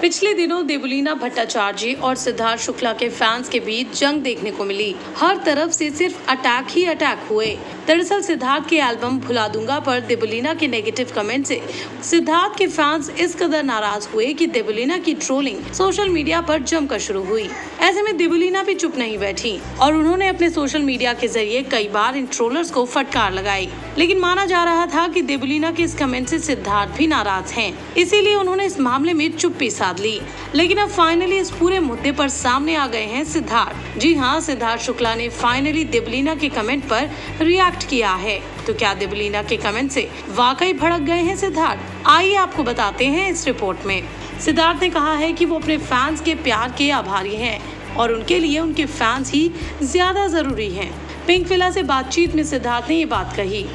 पिछले दिनों देवलीना भट्टाचार्य और सिद्धार्थ शुक्ला के फैंस के बीच जंग देखने को मिली। हर तरफ से सिर्फ अटैक ही अटैक हुए। दरअसल सिद्धार्थ के एल्बम भुला दूंगा पर देवलीना के नेगेटिव कमेंट से सिद्धार्थ के फैंस इस कदर नाराज हुए कि देवलीना की ट्रोलिंग सोशल मीडिया पर जमकर शुरू हुई। ऐसे में देवलीना भी चुप नहीं बैठी और उन्होंने अपने सोशल मीडिया के जरिए कई बार इन ट्रोलर्स को फटकार लगाई। लेकिन माना जा रहा था कि देवलीना के इस कमेंट से सिद्धार्थ भी नाराज हैं, इसीलिए उन्होंने इस मामले में चुप्पी साध ली। लेकिन अब फाइनली इस पूरे मुद्दे पर सामने आ गए हैं सिद्धार्थ। जी हाँ, सिद्धार्थ शुक्ला ने फाइनली देवलीना के कमेंट पर रिएक्ट किया है। तो क्या देवलीना के कमेंट से वाकई भड़क गए हैं सिद्धार्थ? आइए आपको बताते हैं इस रिपोर्ट में। सिद्धार्थ ने कहा है कि वो अपने फैंस के प्यार के आभारी हैं और उनके लिए उनके फैंस ही ज्यादा जरूरी हैं। पिंक विला से बातचीत में सिद्धार्थ ने ये बात कही।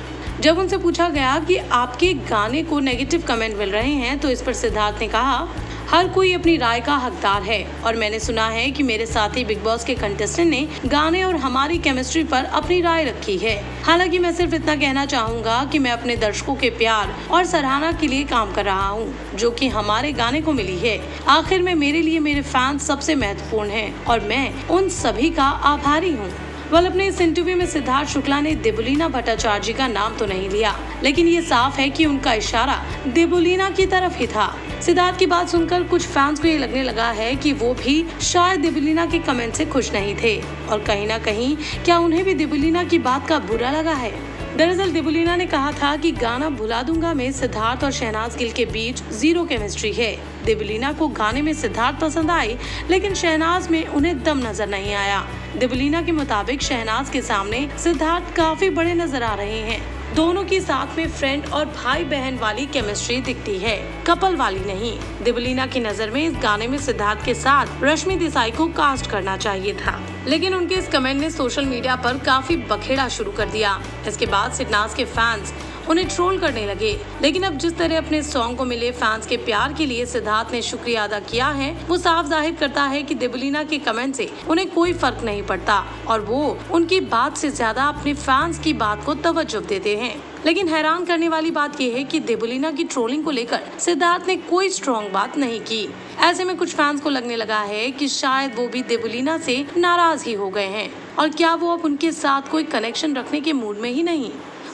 जब उनसे पूछा गया कि आपके गाने को नेगेटिव कमेंट मिल रहे हैं तो इस पर सिद्धार्थ ने कहा, हर कोई अपनी राय का हकदार है और मैंने सुना है कि मेरे साथी बिग बॉस के कंटेस्टेंट ने गाने और हमारी केमिस्ट्री पर अपनी राय रखी है। हालांकि मैं सिर्फ इतना कहना चाहूंगा कि मैं अपने दर्शकों के प्यार और सराहना के लिए काम कर रहा हूं, जो कि हमारे गाने को मिली है। आखिर में मेरे लिए मेरे फैंस सबसे महत्वपूर्ण हैं और मैं उन सभी का आभारी हूँ। अपने इस इंटरव्यू में सिद्धार्थ शुक्ला ने देवलीना भट्टाचार्य का नाम तो नहीं लिया, लेकिन ये साफ है कि उनका इशारा देवलीना की तरफ ही था। सिद्धार्थ की बात सुनकर कुछ फैंस को ये लगने लगा है कि वो भी शायद देवलीना के कमेंट से खुश नहीं थे और कहीं ना कहीं क्या उन्हें भी देवलीना की बात का बुरा लगा है। दरअसल देवलीना ने कहा था कि गाना भुला दूंगा में सिद्धार्थ और शहनाज गिल के बीच जीरो केमिस्ट्री है। देवलीना को गाने में सिद्धार्थ पसंद आई, लेकिन शहनाज में उन्हें दम नजर नहीं आया। देवलीना के मुताबिक शहनाज के सामने सिद्धार्थ काफी बड़े नजर आ रहे हैं। दोनों की साथ में फ्रेंड और भाई बहन वाली केमिस्ट्री दिखती है, कपल वाली नहीं। देवलीना की नजर में इस गाने में सिद्धार्थ के साथ रश्मि देसाई को कास्ट करना चाहिए था, लेकिन उनके इस कमेंट ने सोशल मीडिया पर काफी बखेड़ा शुरू कर दिया। इसके बाद शहनाज के फैंस उन्हें ट्रोल करने लगे। लेकिन अब जिस तरह अपने सॉन्ग को मिले फैंस के प्यार के लिए सिद्धार्थ ने शुक्रिया अदा किया है, वो साफ जाहिर करता है कि देवलीना के कमेंट से उन्हें कोई फर्क नहीं पड़ता और वो उनकी बात से ज्यादा अपने फैंस की बात को तवज्जो देते हैं। लेकिन हैरान करने वाली बात यह है कि देवलीना की ट्रोलिंग को लेकर सिद्धार्थ ने कोई स्ट्रॉन्ग बात नहीं की। ऐसे में कुछ फैंस को लगने लगा है कि शायद वो भी देवलीना से नाराज ही हो गए हैं और क्या वो अब उनके साथ कोई कनेक्शन रखने के मूड में ही नहीं।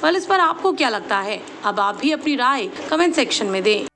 इस पर आपको क्या लगता है? अब आप भी अपनी राय कमेंट सेक्शन में दें।